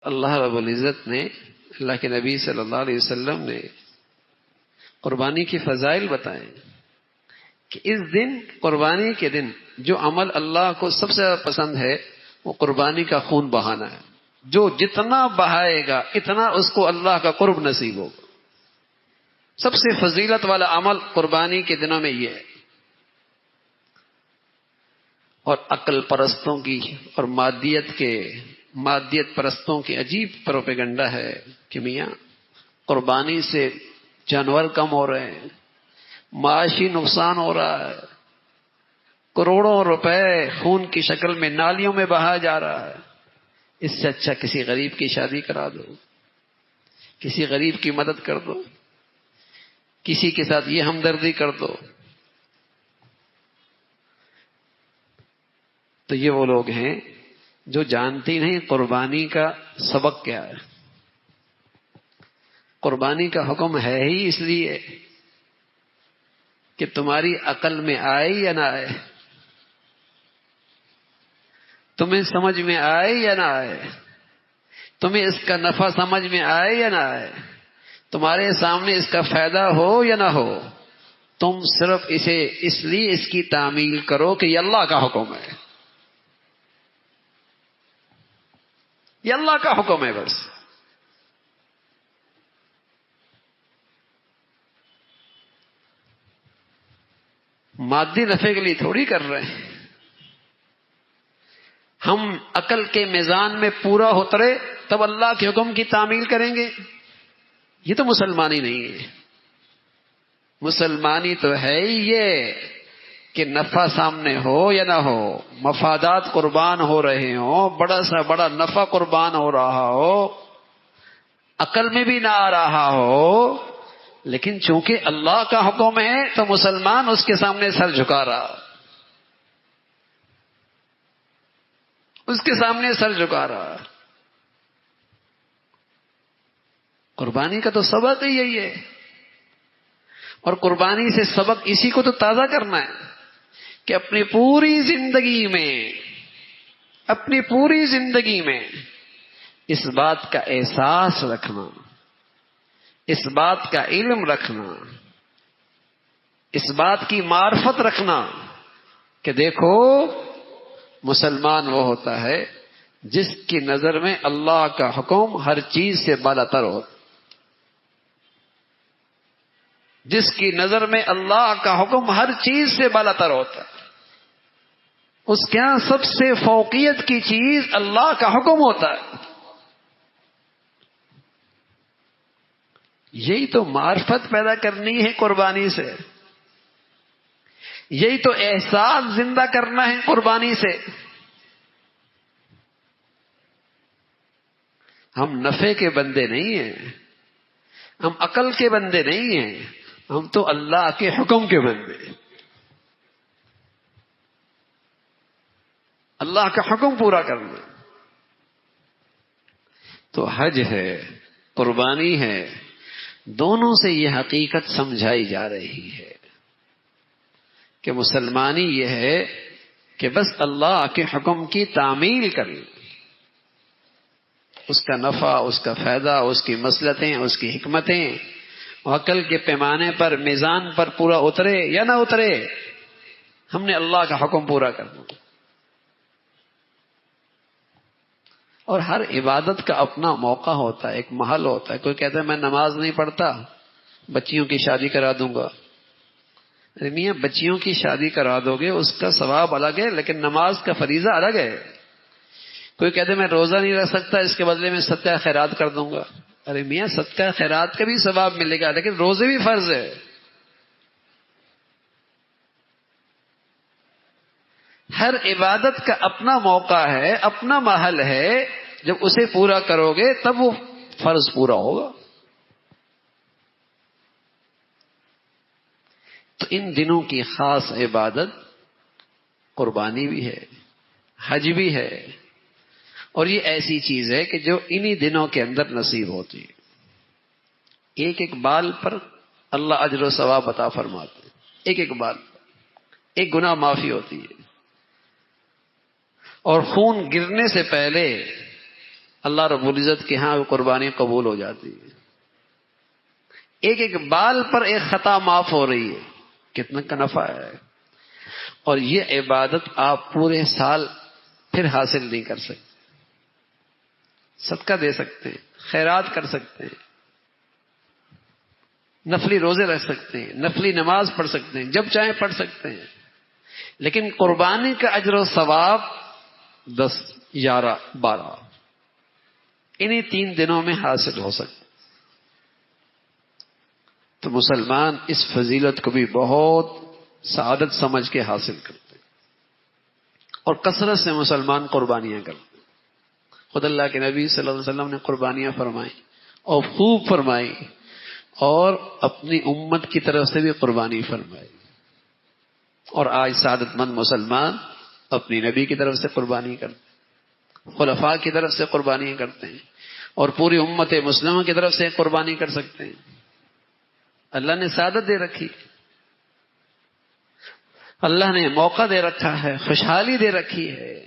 اللہ رب العزت نے، اللہ کے نبی صلی اللہ علیہ وسلم نے قربانی کی فضائل بتائے کہ اس دن، قربانی کے دن، جو عمل اللہ کو سب سے زیادہ پسند ہے وہ قربانی کا خون بہانا ہے۔ جو جتنا بہائے گا اتنا اس کو اللہ کا قرب نصیب ہوگا۔ سب سے فضیلت والا عمل قربانی کے دنوں میں یہ ہے۔ اور عقل پرستوں کی اور مادیت پرستوں کی عجیب پروپیگنڈا ہے کہ میاں قربانی سے جانور کم ہو رہے ہیں، معاشی نقصان ہو رہا ہے، کروڑوں روپے خون کی شکل میں نالیوں میں بہایا جا رہا ہے، اس سے اچھا کسی غریب کی شادی کرا دو، کسی غریب کی مدد کر دو، کسی کے ساتھ یہ ہمدردی کر دو۔ تو یہ وہ لوگ ہیں جو جانتے نہیں قربانی کا سبق کیا ہے۔ قربانی کا حکم ہے ہی اس لیے کہ تمہاری عقل میں آئے یا نہ آئے، تمہیں سمجھ میں آئے یا نہ آئے، تمہیں اس کا نفع سمجھ میں آئے یا نہ آئے، تمہارے سامنے اس کا فائدہ ہو یا نہ ہو، تم صرف اسے اس لیے اس کی تعمیل کرو کہ یہ اللہ کا حکم ہے، یہ اللہ کا حکم ہے بس۔ مادی نفع کے لیے تھوڑی کر رہے ہیں۔ ہم عقل کے میزان میں پورا اترے تب اللہ کے حکم کی تعمیل کریں گے، یہ تو مسلمانی نہیں ہے۔ مسلمانی تو ہے ہی یہ کہ نفع سامنے ہو یا نہ ہو، مفادات قربان ہو رہے ہوں، بڑا سا بڑا نفع قربان ہو رہا ہو، عقل میں بھی نہ آ رہا ہو، لیکن چونکہ اللہ کا حکم ہے تو مسلمان اس کے سامنے سر جھکا رہا، اس کے سامنے سر جھکا رہا۔ قربانی کا تو سبق ہی یہی ہے، اور قربانی سے سبق اسی کو تو تازہ کرنا ہے کہ اپنی پوری زندگی میں اس بات کا احساس رکھنا، اس بات کا علم رکھنا، اس بات کی معرفت رکھنا کہ دیکھو مسلمان وہ ہوتا ہے جس کی نظر میں اللہ کا حکم ہر چیز سے بالاتر ہو، جس کی نظر میں اللہ کا حکم ہر چیز سے بالاتر ہوتا ہے، اس کے یہاں سب سے فوقیت کی چیز اللہ کا حکم ہوتا ہے۔ یہی تو معرفت پیدا کرنی ہے قربانی سے، یہی تو احساس زندہ کرنا ہے قربانی سے۔ ہم نفع کے بندے نہیں ہیں، ہم عقل کے بندے نہیں ہیں، ہم تو اللہ کے حکم کے بندے ہیں۔ اللہ کا حکم پورا کرنا تو حج ہے، قربانی ہے، دونوں سے یہ حقیقت سمجھائی جا رہی ہے کہ مسلمانی یہ ہے کہ بس اللہ کے حکم کی تعمیل کر لیں، اس کا نفع، اس کا فائدہ، اس کی مصلحتیں، اس کی حکمتیں عقل کے پیمانے پر، میزان پر پورا اترے یا نہ اترے، ہم نے اللہ کا حکم پورا کرنا۔ اور ہر عبادت کا اپنا موقع ہوتا ہے، ایک محل ہوتا ہے۔ کوئی کہتا ہے میں نماز نہیں پڑھتا، بچیوں کی شادی کرا دوں گا۔ ارے میاں بچیوں کی شادی کرا دو گے اس کا ثواب الگ ہے، لیکن نماز کا فریضہ الگ ہے۔ کوئی کہتے میں روزہ نہیں رکھ سکتا، اس کے بدلے میں صدقہ خیرات کر دوں گا۔ ارے میاں صدقہ خیرات کا بھی ثواب ملے گا، لیکن روزے بھی فرض ہے۔ ہر عبادت کا اپنا موقع ہے، اپنا محل ہے، جب اسے پورا کرو گے تب وہ فرض پورا ہوگا۔ تو ان دنوں کی خاص عبادت قربانی بھی ہے، حج بھی ہے، اور یہ ایسی چیز ہے کہ جو انہی دنوں کے اندر نصیب ہوتی ہے۔ ایک ایک بال پر اللہ اجر و ثواب عطا فرماتے ہیں، ایک ایک بال پر ایک گناہ معافی ہوتی ہے۔ اور خون گرنے سے پہلے اللہ رب العزت کے ہاں وہ قربانی قبول ہو جاتی ہے. ایک ایک بال پر ایک خطا معاف ہو رہی ہے. کتنا کا نفع ہے. اور یہ عبادت آپ پورے سال پھر حاصل نہیں کر سکتے. صدقہ دے سکتے ہیں، خیرات کر سکتے ہیں، نفلی روزے رکھ سکتے ہیں، نفلی نماز پڑھ سکتے ہیں، جب چاہیں پڑھ سکتے ہیں، لیکن قربانی کا اجر و ثواب 10، 11، 12 انہی 3 دنوں میں حاصل ہو سکتا. تو مسلمان اس فضیلت کو بھی بہت سعادت سمجھ کے حاصل کرتے ہیں اور کثرت سے مسلمان قربانیاں کرتے ہیں. خود اللہ کے نبی صلی اللہ علیہ وسلم نے قربانیاں فرمائی اور خوب فرمائی، اور اپنی امت کی طرف سے بھی قربانی فرمائی. اور آج سعادت مند مسلمان اپنی نبی کی طرف سے قربانی کرتے ہیں، خلفاء کی طرف سے قربانی کرتے ہیں، اور پوری امت مسلمہ کی طرف سے قربانی کر سکتے ہیں. اللہ نے سعادت دے رکھی، اللہ نے موقع دے رکھا ہے، خوشحالی دے رکھی ہے.